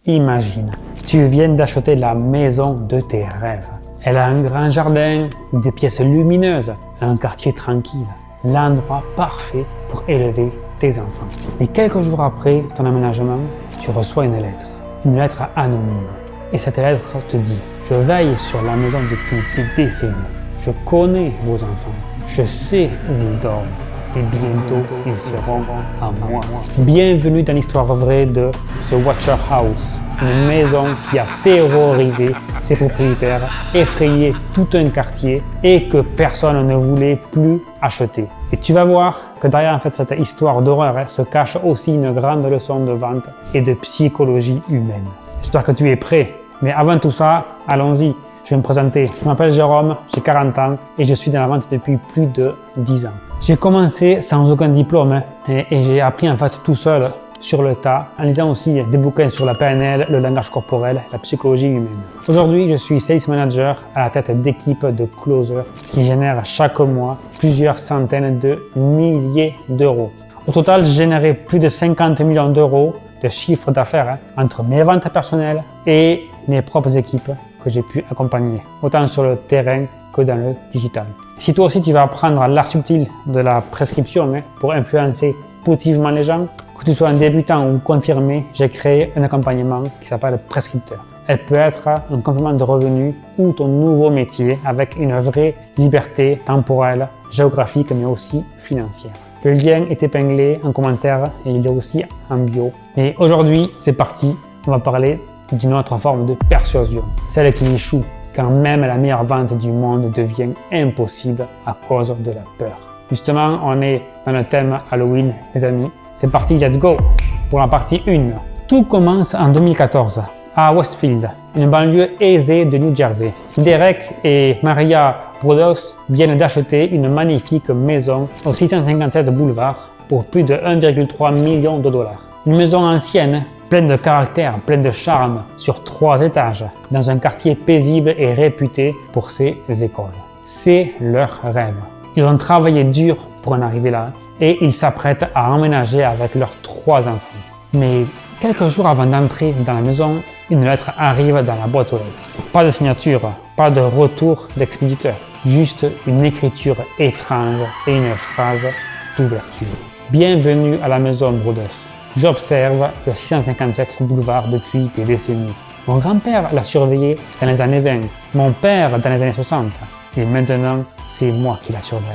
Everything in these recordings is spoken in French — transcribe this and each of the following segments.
Imagine, tu viens d'acheter la maison de tes rêves. Elle a un grand jardin, des pièces lumineuses, un quartier tranquille, l'endroit parfait pour élever tes enfants. Et quelques jours après ton aménagement, tu reçois une lettre anonyme. Et cette lettre te dit « Je veille sur la maison depuis des décennies. Je connais vos enfants. Je sais où ils dorment. Et bientôt, ils seront à moi. » Bienvenue dans l'histoire vraie de The Watcher House, une maison qui a terrorisé ses propriétaires, effrayé tout un quartier et que personne ne voulait plus acheter. Et tu vas voir que derrière cette histoire d'horreur se cache aussi une grande leçon de vente et de psychologie humaine. J'espère que tu es prêt. Mais avant tout ça, allons-y. Je vais me présenter. Je m'appelle Jérôme, j'ai 40 ans et je suis dans la vente depuis plus de 10 ans. J'ai commencé sans aucun diplôme et j'ai appris en fait tout seul sur le tas, en lisant aussi des bouquins sur la PNL, le langage corporel, la psychologie humaine. Aujourd'hui, je suis Sales Manager à la tête d'équipes de closers qui génèrent chaque mois plusieurs centaines de milliers d'euros. Au total, j'ai généré plus de 50 millions d'euros de chiffre d'affaires entre mes ventes personnelles et mes propres équipes que j'ai pu accompagner, autant sur le terrain que dans le digital. Si toi aussi tu vas apprendre l'art subtil de la prescription pour influencer positivement les gens, que tu sois un débutant ou confirmé, j'ai créé un accompagnement qui s'appelle Prescripteur. Elle peut être un complément de revenu ou ton nouveau métier avec une vraie liberté temporelle, géographique mais aussi financière. Le lien est épinglé en commentaire et il est aussi en bio. Et aujourd'hui, c'est parti, on va parler d'une autre forme de persuasion, celle qui échoue quand même la meilleure vente du monde devient impossible à cause de la peur. Justement, on est dans le thème Halloween, les amis. C'est parti, let's go! Pour la partie 1. Tout commence en 2014 à Westfield, une banlieue aisée de New Jersey. Derek et Maria Brodos viennent d'acheter une magnifique maison au 657 boulevard pour plus de 1,3 million de dollars. Une maison ancienne, pleine de caractère, pleine de charme, sur 3 étages, dans un quartier paisible et réputé pour ses écoles. C'est leur rêve. Ils ont travaillé dur pour en arriver là et ils s'apprêtent à emménager avec leurs 3 enfants. Mais quelques jours avant d'entrer dans la maison, une lettre arrive dans la boîte aux lettres. Pas de signature, pas de retour d'expéditeur, juste une écriture étrange et une phrase d'ouverture. Bienvenue à la maison Brodos. J'observe le 657 boulevard depuis des décennies. Mon grand-père l'a surveillé dans les années 20, mon père dans les années 60. Et maintenant, c'est moi qui la surveille.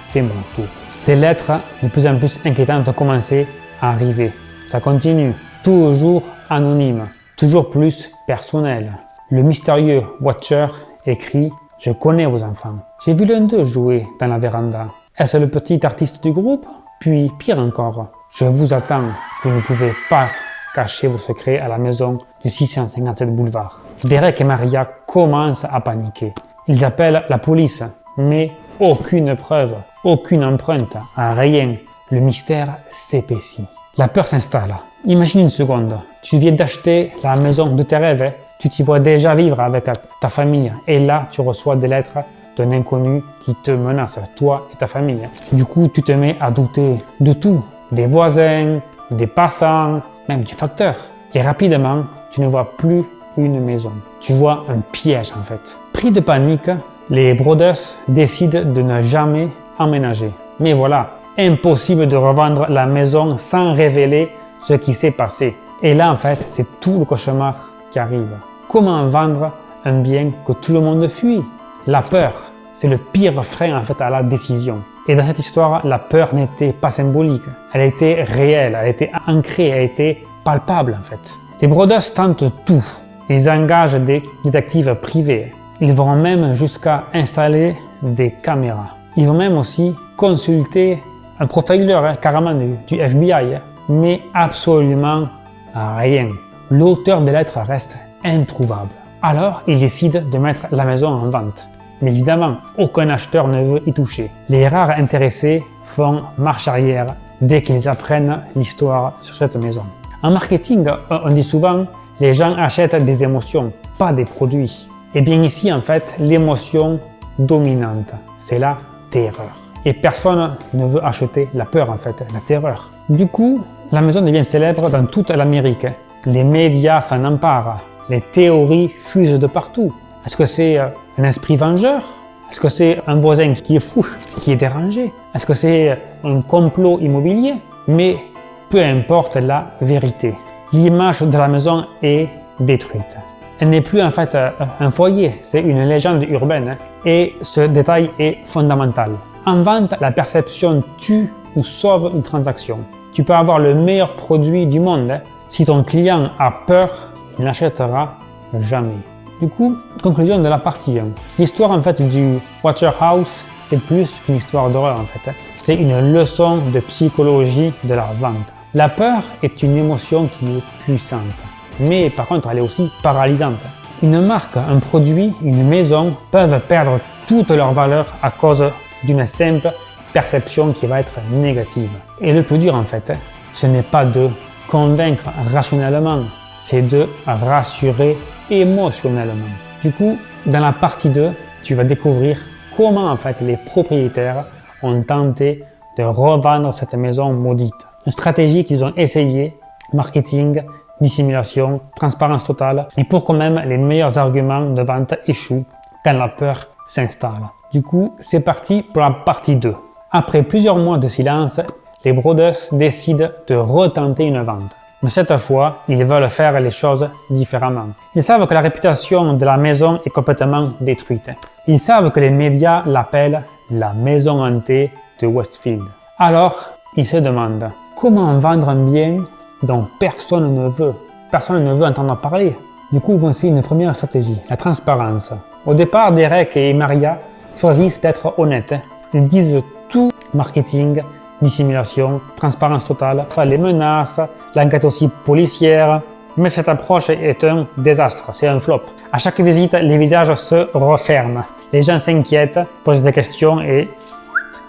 C'est mon tour. Des lettres de plus en plus inquiétantes ont commencé à arriver. Ça continue, toujours anonyme, toujours plus personnel. Le mystérieux Watcher écrit « Je connais vos enfants. J'ai vu l'un d'eux jouer dans la véranda. Est-ce le petit artiste du groupe? Puis, pire encore, je vous attends. Vous ne pouvez pas cacher vos secrets à la maison du 657 boulevard. » Derek et Maria commencent à paniquer. Ils appellent la police, mais aucune preuve, aucune empreinte, rien. Le mystère s'épaissit. La peur s'installe. Imagine une seconde, tu viens d'acheter la maison de tes rêves, tu t'y vois déjà vivre avec ta famille, et là tu reçois des lettres d'un inconnu qui te menace, toi et ta famille. Du coup, tu te mets à douter de tout, des voisins, des passants, même du facteur. Et rapidement, tu ne vois plus une maison. Tu vois un piège en fait. Pris de panique, les Brothers décident de ne jamais emménager. Mais voilà, impossible de revendre la maison sans révéler ce qui s'est passé. Et là en fait, c'est tout le cauchemar qui arrive. Comment vendre un bien que tout le monde fuit? La peur, c'est le pire frein en fait à la décision. Et dans cette histoire, la peur n'était pas symbolique. Elle était réelle, elle était ancrée, elle était palpable en fait. Les Brothers tentent tout. Ils engagent des détectives privés. Ils vont même jusqu'à installer des caméras. Ils vont même aussi consulter un profiler, carrément du FBI, mais absolument rien. L'auteur des lettres reste introuvable. Alors, ils décident de mettre la maison en vente. Mais évidemment, aucun acheteur ne veut y toucher. Les rares intéressés font marche arrière dès qu'ils apprennent l'histoire sur cette maison. En marketing, on dit souvent les gens achètent des émotions, pas des produits. Et bien ici, en fait, l'émotion dominante, c'est la terreur. Et personne ne veut acheter la peur, en fait, la terreur. Du coup, la maison devient célèbre dans toute l'Amérique. Les médias s'en emparent. Les théories fusent de partout. Est-ce que c'est un esprit vengeur? Est-ce que c'est un voisin qui est fou, qui est dérangé? Est-ce que c'est un complot immobilier? Mais peu importe la vérité. L'image de la maison est détruite. Elle n'est plus en fait un foyer, c'est une légende urbaine. Et ce détail est fondamental. En vente, la perception tue ou sauve une transaction. Tu peux avoir le meilleur produit du monde. Si ton client a peur, il n'achètera jamais. Du coup, conclusion de la partie 1. L'histoire en fait du Waterhouse, c'est plus qu'une histoire d'horreur en fait. C'est une leçon de psychologie de la vente. La peur est une émotion qui est puissante, mais par contre elle est aussi paralysante. Une marque, un produit, une maison peuvent perdre toute leur valeur à cause d'une simple perception qui va être négative. Et le plus dur en fait, ce n'est pas de convaincre rationnellement, c'est de rassurer émotionnellement. Du coup, dans la partie 2, tu vas découvrir comment en fait les propriétaires ont tenté de revendre cette maison maudite. Une stratégie qu'ils ont essayé, marketing, dissimulation, transparence totale, et pour quand même les meilleurs arguments de vente échouent quand la peur s'installe. Du coup, c'est parti pour la partie 2. Après plusieurs mois de silence, les Brothers décident de retenter une vente. Mais cette fois, ils veulent faire les choses différemment. Ils savent que la réputation de la maison est complètement détruite. Ils savent que les médias l'appellent la maison hantée de Westfield. Alors, ils se demandent comment vendre un bien dont personne ne veut. Personne ne veut entendre parler. Du coup, ils vont essayer une première stratégie, la transparence. Au départ, Derek et Maria choisissent d'être honnêtes. Ils disent tout, marketing, dissimulation, transparence totale, les menaces, l'enquête aussi policière. Mais cette approche est un désastre, c'est un flop. À chaque visite, les visages se referment. Les gens s'inquiètent, posent des questions et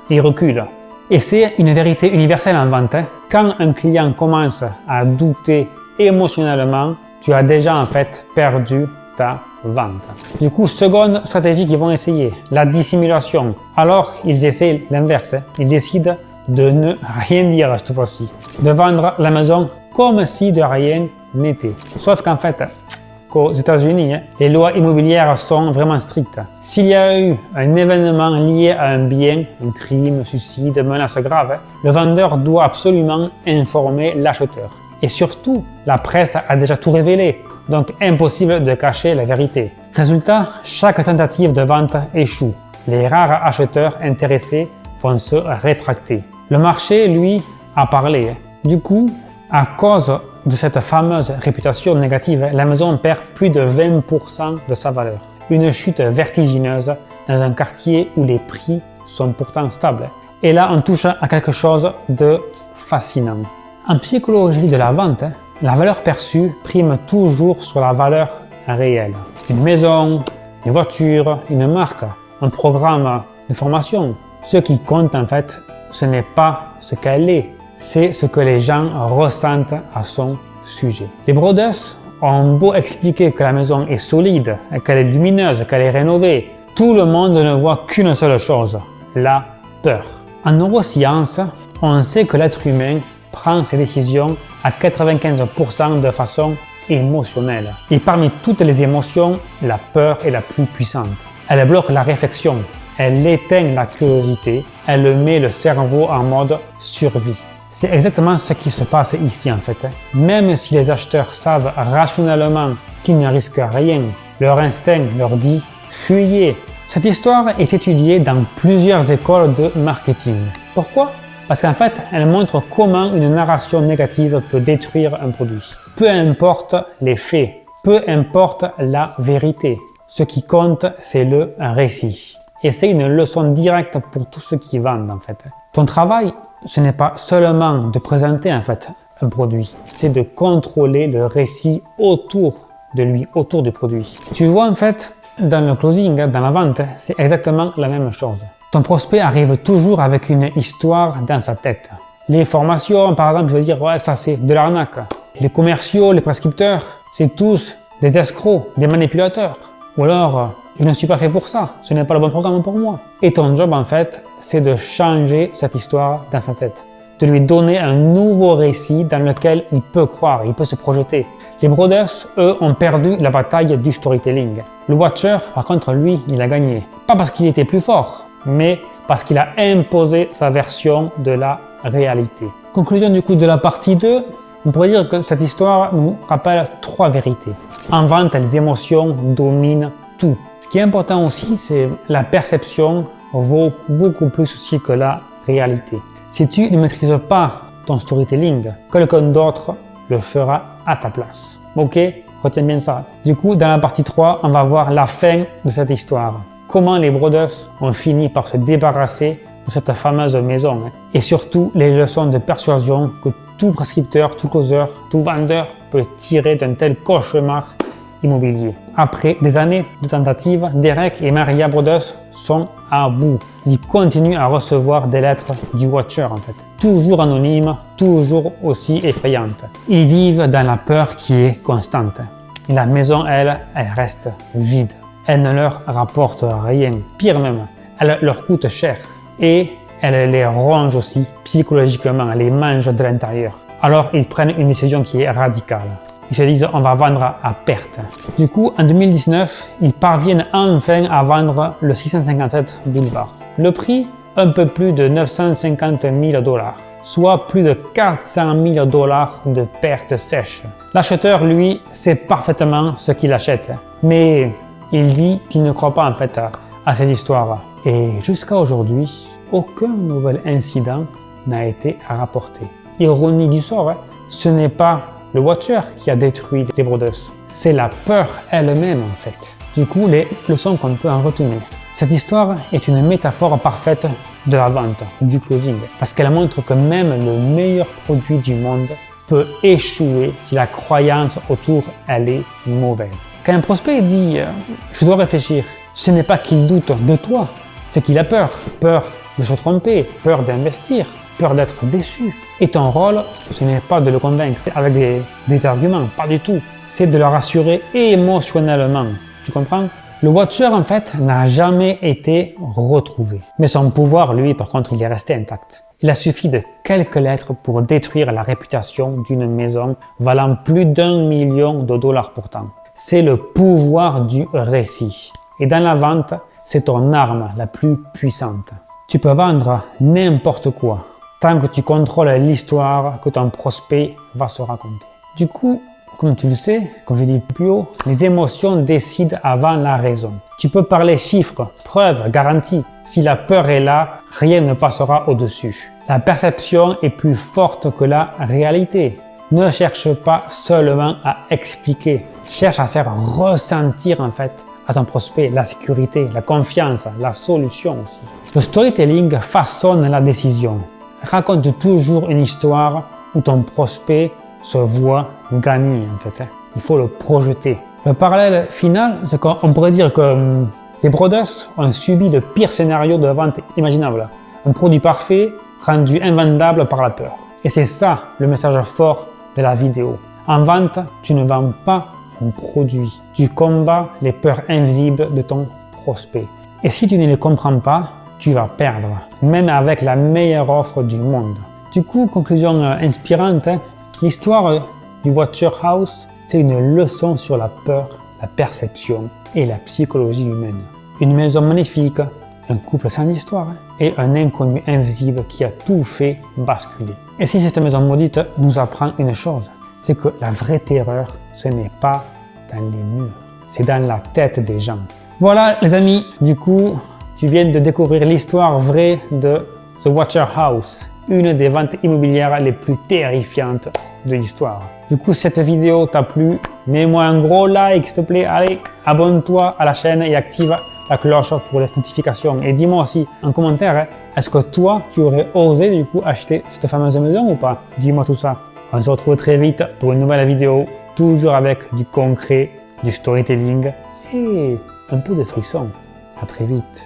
ils reculent. Et c'est une vérité universelle en vente. Quand un client commence à douter émotionnellement, tu as déjà en fait perdu ta vente. Du coup, seconde stratégie qu'ils vont essayer, la dissimulation. Alors, ils essaient l'inverse. Ils décident de ne rien dire cette fois-ci, de vendre la maison comme si de rien n'était. Sauf qu'en fait, qu'aux États-Unis, les lois immobilières sont vraiment strictes. S'il y a eu un événement lié à un bien, un crime, suicide, menace grave, le vendeur doit absolument informer l'acheteur. Et surtout, la presse a déjà tout révélé, donc impossible de cacher la vérité. Résultat, chaque tentative de vente échoue. Les rares acheteurs intéressés vont se rétracter. Le marché, lui, a parlé. Du coup, à cause de cette fameuse réputation négative, la maison perd plus de 20% de sa valeur. Une chute vertigineuse dans un quartier où les prix sont pourtant stables. Et là, on touche à quelque chose de fascinant. En psychologie de la vente, la valeur perçue prime toujours sur la valeur réelle. Une maison, une voiture, une marque, un programme de formation. Ce qui compte en fait, ce n'est pas ce qu'elle est, c'est ce que les gens ressentent à son sujet. Les Brothers ont beau expliquer que la maison est solide, qu'elle est lumineuse, qu'elle est rénovée, tout le monde ne voit qu'une seule chose, la peur. En neurosciences, on sait que l'être humain prend ses décisions à 95% de façon émotionnelle. Et parmi toutes les émotions, la peur est la plus puissante. Elle bloque la réflexion, elle éteint la curiosité, elle met le cerveau en mode survie. C'est exactement ce qui se passe ici en fait. Même si les acheteurs savent rationnellement qu'ils ne risquent rien, leur instinct leur dit « fuyez ». Cette histoire est étudiée dans plusieurs écoles de marketing. Pourquoi ? Parce qu'en fait, elle montre comment une narration négative peut détruire un produit. Peu importe les faits, peu importe la vérité, ce qui compte, c'est le récit. Et c'est une leçon directe pour tous ceux qui vendent en fait. Ton travail, ce n'est pas seulement de présenter en fait un produit, c'est de contrôler le récit autour de lui, autour du produit. Tu vois en fait, dans le closing, dans la vente, c'est exactement la même chose. Ton prospect arrive toujours avec une histoire dans sa tête. Les formations, par exemple, veut dire, ouais, ça c'est de l'arnaque. Les commerciaux, les prescripteurs, c'est tous des escrocs, des manipulateurs. Ou alors, je ne suis pas fait pour ça, ce n'est pas le bon programme pour moi. Et ton job, en fait, c'est de changer cette histoire dans sa tête. De lui donner un nouveau récit dans lequel il peut croire, il peut se projeter. Les Brothers, eux, ont perdu la bataille du storytelling. Le Watcher, par contre, lui, il a gagné. Pas parce qu'il était plus fort, mais parce qu'il a imposé sa version de la réalité. Conclusion du coup de la partie 2, on pourrait dire que cette histoire nous rappelle 3 vérités. En vente, les émotions dominent tout. Ce qui est important aussi, c'est la perception vaut beaucoup plus aussi que la réalité. Si tu ne maîtrises pas ton storytelling, quelqu'un d'autre le fera à ta place. Ok? Retiens bien ça. Du coup, dans la partie 3, on va voir la fin de cette histoire. Comment les Brothers ont fini par se débarrasser de cette fameuse maison. Et surtout, les leçons de persuasion que tout prescripteur, tout causeur, tout vendeur peut tirer d'un tel cauchemar immobilier. Après des années de tentatives, Derek et Maria Brothers sont à bout. Ils continuent à recevoir des lettres du Watcher en fait. Toujours anonymes, toujours aussi effrayantes. Ils vivent dans la peur qui est constante. Et la maison, elle reste vide. Elle ne leur rapporte rien. Pire même, elle leur coûte cher. Et elle les ronge aussi psychologiquement, elle les mange de l'intérieur. Alors ils prennent une décision qui est radicale. Ils se disent on va vendre à perte. Du coup, en 2019, ils parviennent enfin à vendre le 657 Boulevard. Le prix, un peu plus de 950 000 $, soit plus de 400 000 $ de pertes sèches. L'acheteur, lui, sait parfaitement ce qu'il achète, mais il dit qu'il ne croit pas en fait à ces histoires. Et jusqu'à aujourd'hui, aucun nouvel incident n'a été rapporté. Ironie du sort, ce n'est pas le Watcher qui a détruit les Brothers, c'est la peur elle-même en fait. Du coup, les leçons qu'on peut en retenir. Cette histoire est une métaphore parfaite de la vente, du closing, parce qu'elle montre que même le meilleur produit du monde peut échouer si la croyance autour elle est mauvaise. Quand un prospect dit « je dois réfléchir », ce n'est pas qu'il doute de toi, c'est qu'il a peur. Peur de se tromper, peur d'investir, peur d'être déçu. Et ton rôle, ce n'est pas de le convaincre avec des arguments, pas du tout. C'est de le rassurer émotionnellement. Tu comprends? Le Watcher, en fait, n'a jamais été retrouvé. Mais son pouvoir, lui, par contre, il est resté intact. Il a suffi de quelques lettres pour détruire la réputation d'une maison valant plus d'1 million de $ pourtant. C'est le pouvoir du récit. Et dans la vente, c'est ton arme la plus puissante. Tu peux vendre n'importe quoi, tant que tu contrôles l'histoire que ton prospect va se raconter. Du coup, comme tu le sais, comme je l'ai dit plus haut, les émotions décident avant la raison. Tu peux parler chiffres, preuves, garanties. Si la peur est là, rien ne passera au-dessus. La perception est plus forte que la réalité. Ne cherche pas seulement à expliquer. Cherche à faire ressentir en fait à ton prospect la sécurité, la confiance, la solution aussi. Le storytelling façonne la décision. Raconte toujours une histoire où ton prospect se voit gagner en fait. Il faut le projeter. Le parallèle final, c'est qu'on pourrait dire que les Brothers ont subi le pire scénario de vente imaginable. Un produit parfait rendu invendable par la peur. Et c'est ça le message fort de la vidéo. En vente, tu ne vends pas un produit. Tu combats les peurs invisibles de ton prospect. Et si tu ne les comprends pas, tu vas perdre, même avec la meilleure offre du monde. Du coup, conclusion inspirante, l'histoire du Watcher House, c'est une leçon sur la peur, la perception et la psychologie humaine. Une maison magnifique, un couple sans histoire et un inconnu invisible qui a tout fait basculer. Et si cette maison maudite nous apprend une chose, c'est que la vraie terreur, ce n'est pas dans les murs, c'est dans la tête des gens. Voilà les amis, du coup, tu viens de découvrir l'histoire vraie de The Watcher House, une des ventes immobilières les plus terrifiantes de l'histoire. Du coup, si cette vidéo t'a plu, mets-moi un gros like s'il te plaît, allez, abonne-toi à la chaîne et active la cloche pour les notifications. Et dis-moi aussi en commentaire, est-ce que toi, tu aurais osé du coup acheter cette fameuse maison ou pas? Dis-moi tout ça. On se retrouve très vite pour une nouvelle vidéo, toujours avec du concret, du storytelling et un peu de frisson. À très vite.